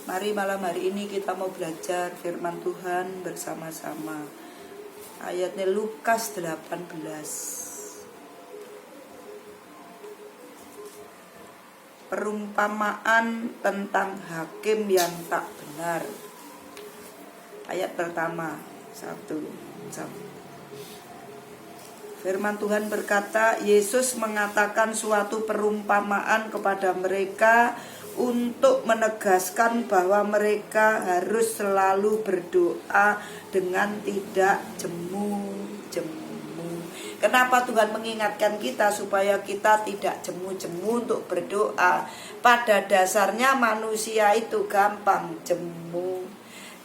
Mari malam hari ini kita mau belajar firman Tuhan bersama-sama. Ayatnya Lukas 18. Perumpamaan tentang hakim yang tak benar. Ayat pertama, 1. Firman Tuhan berkata, Yesus mengatakan suatu perumpamaan kepada mereka untuk menegaskan bahwa mereka harus selalu berdoa dengan tidak jemu-jemu. Kenapa Tuhan mengingatkan kita supaya kita tidak jemu-jemu untuk berdoa? Pada dasarnya manusia itu gampang jemu.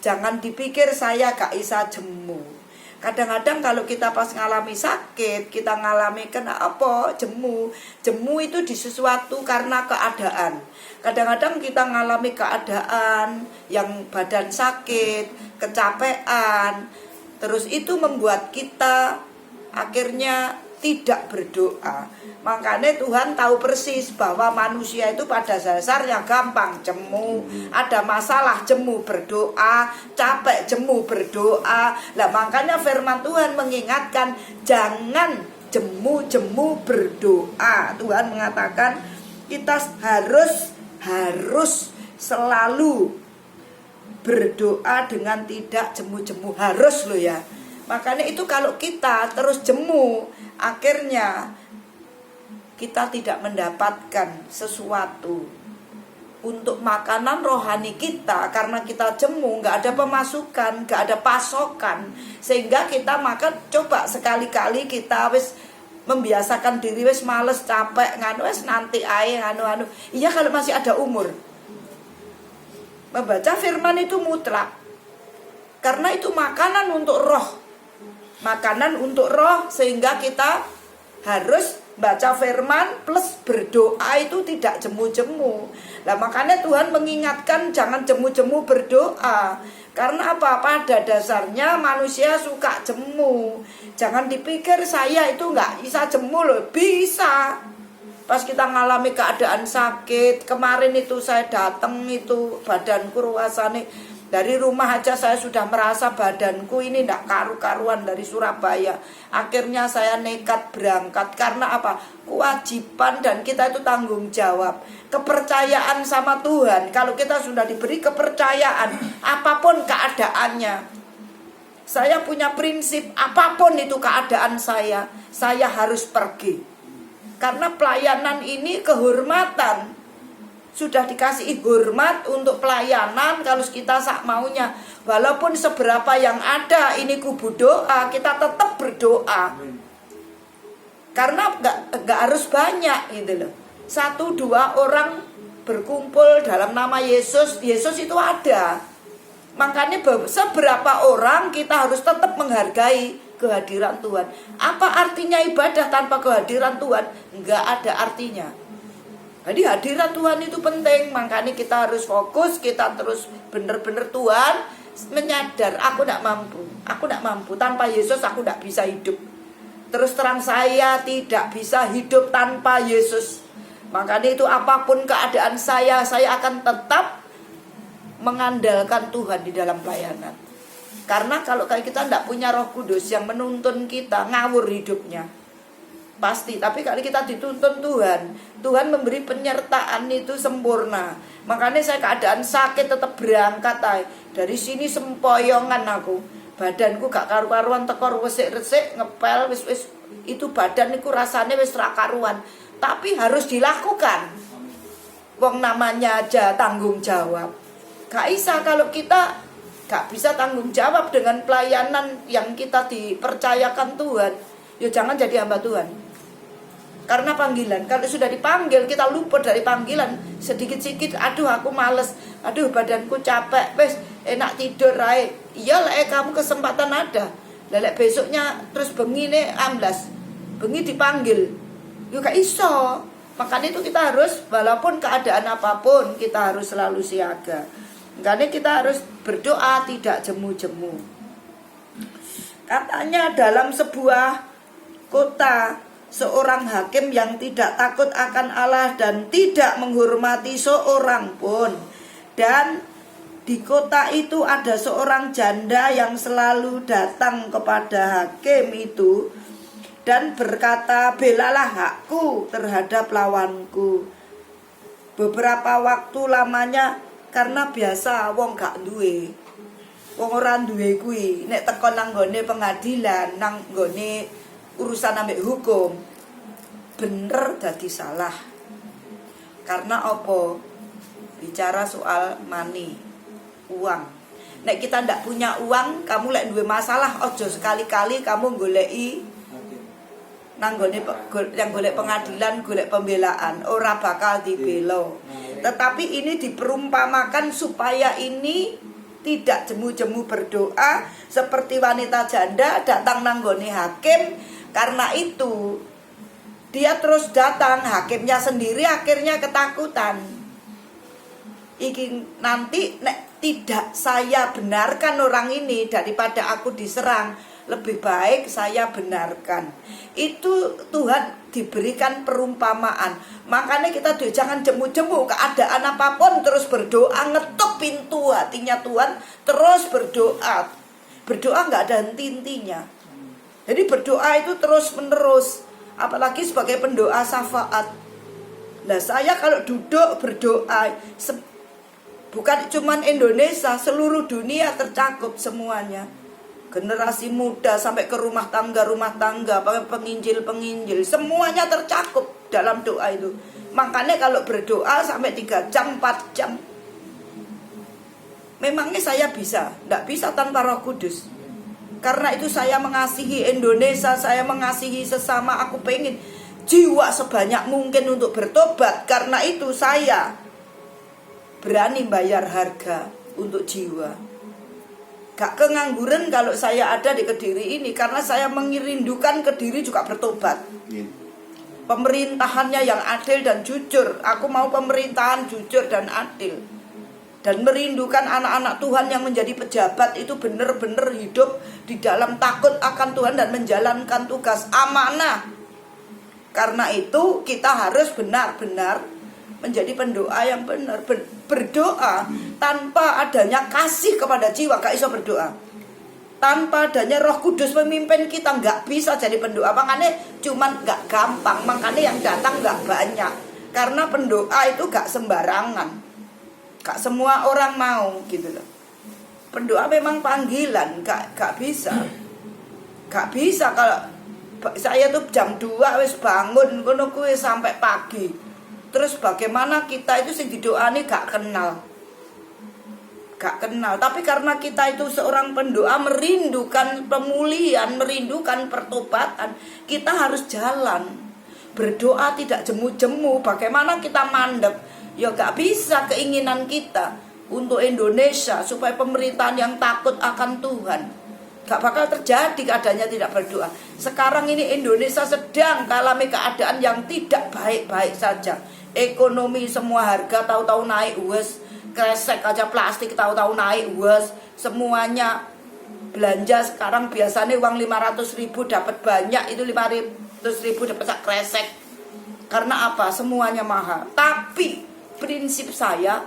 Jangan dipikir saya gak bisa jemu. Kadang-kadang kalau kita pas ngalami sakit, kita ngalami kena apa? Jemu. Jemu itu di sesuatu karena keadaan. Kadang-kadang kita ngalami keadaan yang badan sakit, kecapean. Terus itu membuat kita akhirnya tidak berdoa. Makanya Tuhan tahu persis bahwa manusia itu pada dasarnya gampang jemu. Ada masalah jemu berdoa, capek jemu berdoa. Lah makanya firman Tuhan mengingatkan jangan jemu-jemu berdoa. Tuhan mengatakan kita harus selalu berdoa dengan tidak jemu-jemu. Harus loh ya. Makanya itu kalau kita terus jemu, akhirnya kita tidak mendapatkan sesuatu untuk makanan rohani kita. Karena kita jemu, gak ada pemasukan, gak ada pasokan. Sehingga kita makan, coba sekali-kali kita wis membiasakan diri wis males, capek, wis nanti ae Iya kalau masih ada umur. Membaca firman itu mutlak. Karena itu makanan untuk roh. Makanan untuk roh, sehingga kita harus baca firman plus berdoa itu tidak jemu-jemu. Nah makanya Tuhan mengingatkan jangan jemu-jemu berdoa. Karena apa? Pada dasarnya manusia suka jemu. Jangan dipikir saya itu nggak bisa jemu loh. Bisa. Pas kita ngalami keadaan sakit, kemarin itu saya datang itu badanku ruasane. Dari rumah aja saya sudah merasa badanku ini tidak karu-karuan dari Surabaya. Akhirnya saya nekat berangkat. Karena apa? Kewajiban dan kita itu tanggung jawab. Kepercayaan sama Tuhan. Kalau kita sudah diberi kepercayaan, apapun keadaannya. Saya punya prinsip, apapun itu keadaan saya harus pergi. Karena pelayanan ini kehormatan. Sudah dikasih hormat untuk pelayanan. Kalau kita sak maunya, walaupun seberapa yang ada ini kubu doa, kita tetap berdoa. Karena gak harus banyak gitu loh. 1-2 orang berkumpul dalam nama Yesus, Yesus itu ada. Makanya seberapa orang kita harus tetap menghargai kehadiran Tuhan. Apa artinya ibadah tanpa kehadiran Tuhan? Enggak ada artinya. Jadi hadirat Tuhan itu penting. Makanya kita harus fokus. Kita terus benar-benar Tuhan menyadar aku tidak mampu. Tanpa Yesus aku tidak bisa hidup. Terus terang saya tidak bisa hidup tanpa Yesus. Makanya itu apapun keadaan saya akan tetap mengandalkan Tuhan di dalam pelayanan. Karena kalau kayak kita tidak punya Roh Kudus yang menuntun kita, ngawur hidupnya pasti. Tapi kalau kita dituntun Tuhan memberi penyertaan itu sempurna. Makanya saya keadaan sakit tetap berangkat ay. Dari sini sempoyongan aku. Badanku gak karu-karuan, tekor resik-resik, ngepel wis itu badan itu rasanya wis ra karuan. Tapi harus dilakukan. Wong namanya aja tanggung jawab. Gak bisa kalau kita gak bisa tanggung jawab dengan pelayanan yang kita dipercayakan Tuhan. Ya jangan jadi hamba Tuhan. Karena panggilan, kalau sudah dipanggil kita luput dari panggilan. Sedikit-sedikit, aduh aku males, aduh badanku capek, wes enak tidur ae. Iya lah kamu kesempatan ada. Lelek besoknya terus bengi nih amblas, bengi dipanggil, yuk gak iso. Makanya itu kita harus, walaupun keadaan apapun, kita harus selalu siaga. Makanya kita harus berdoa tidak jemu-jemu. Katanya dalam sebuah kota, seorang hakim yang tidak takut akan Allah dan tidak menghormati seorang pun Dan di kota itu ada seorang janda yang selalu datang kepada hakim itu dan berkata, belalah hakku terhadap lawanku. Beberapa waktu lamanya, karena biasa wong gak duwe, wong ora duwe kuwi nek teko nang nggone pengadilan, nang nggone urusan ambek hukum, bener dadi salah. Karena apa? Bicara soal money, uang. Nek kita ndak punya uang, kamu lek duwe masalah, ojo sekali-kali kamu goleki nang gone yang golek pengadilan, golek pembelaan, ora bakal dibelo. Tetapi ini diperumpamakan supaya ini tidak jemu-jemu berdoa seperti wanita janda datang nang gone hakim. Karena itu dia terus datang, hakimnya sendiri akhirnya ketakutan. Iki nanti nek tidak saya benarkan orang ini, daripada aku diserang, lebih baik saya benarkan. Itu Tuhan diberikan perumpamaan. Makanya kita jangan jemu-jemu keadaan apapun, terus berdoa, ngetuk pintu hatinya Tuhan, terus berdoa. Berdoa gak ada henti-hentinya. Jadi berdoa itu terus menerus. Apalagi sebagai pendoa syafaat. Nah saya kalau duduk berdoa, bukan cuman Indonesia, seluruh dunia tercakup semuanya. Generasi muda sampai ke rumah tangga, penginjil, semuanya tercakup dalam doa itu. Makanya kalau berdoa sampai 3 jam, 4 jam, memangnya saya bisa? Tidak bisa tanpa Roh Kudus. Karena itu saya mengasihi Indonesia, saya mengasihi sesama. Aku pengen jiwa sebanyak mungkin untuk bertobat. Karena itu saya berani bayar harga untuk jiwa. Gak kengangguran kalau saya ada di Kediri ini, karena saya merindukan Kediri juga bertobat. Pemerintahannya yang adil dan jujur. Aku mau pemerintahan jujur dan adil. Dan merindukan anak-anak Tuhan yang menjadi pejabat itu benar-benar hidup di dalam takut akan Tuhan dan menjalankan tugas amanah. Karena itu kita harus benar-benar menjadi pendoa yang benar. Berdoa tanpa adanya kasih kepada jiwa, gak bisa berdoa. Tanpa adanya Roh Kudus memimpin kita, gak bisa jadi pendoa. Makanya cuman gak gampang, makanya yang datang gak banyak. Karena pendoa itu gak sembarangan, gak semua orang mau gitu loh. Pendoa memang panggilan, gak bisa. Gak bisa kalau saya tuh jam 2 wis bangun ngono kuwi sampai pagi. Terus bagaimana kita itu sing didoani gak kenal. Tapi karena kita itu seorang pendoa, merindukan pemulihan, merindukan pertobatan, kita harus jalan. Berdoa tidak jemu-jemu. Bagaimana kita mandek? Ya gak bisa keinginan kita untuk Indonesia supaya pemerintahan yang takut akan Tuhan. Gak bakal terjadi keadaannya tidak berdoa. Sekarang ini Indonesia sedang mengalami keadaan yang tidak baik-baik saja. Ekonomi semua harga tahu-tahu naik, wes kresek aja plastik tahu-tahu naik, wes semuanya belanja sekarang biasanya uang 500.000 dapat banyak, itu 500.000 dapat sak kresek. Karena apa? Semuanya mahal. Tapi prinsip saya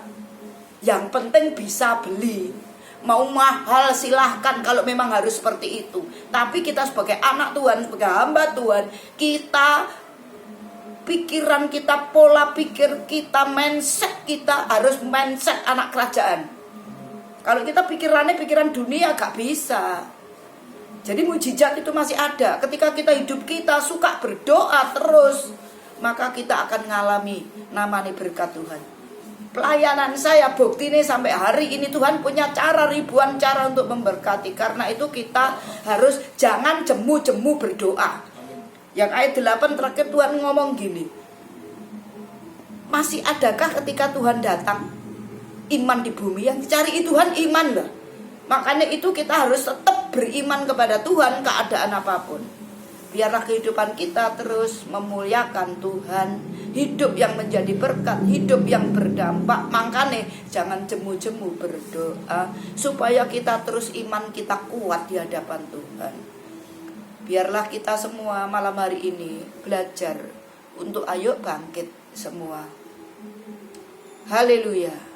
yang penting bisa beli. Mau mahal silahkan kalau memang harus seperti itu. Tapi kita sebagai anak Tuhan, sebagai hamba Tuhan, kita pikiran kita, pola pikir kita, mindset kita harus mindset anak kerajaan. Kalau kita pikirannya pikiran dunia gak bisa. Jadi mujizat itu masih ada. Ketika kita hidup kita suka berdoa terus, maka kita akan mengalami namanya berkat Tuhan. Pelayanan saya bukti nih sampai hari ini Tuhan punya cara, ribuan cara untuk memberkati. Karena itu kita harus jangan jemu-jemu berdoa. Yang ayat 8 terakhir Tuhan ngomong gini, masih adakah ketika Tuhan datang iman di bumi? Yang dicari Tuhan iman loh. Makanya itu kita harus tetap beriman kepada Tuhan keadaan apapun. Biarlah kehidupan kita terus memuliakan Tuhan, hidup yang menjadi berkat, hidup yang berdampak. Makanya jangan jemu-jemu berdoa supaya kita terus iman kita kuat di hadapan Tuhan. Biarlah kita semua malam hari ini belajar untuk ayo bangkit semua. Haleluya.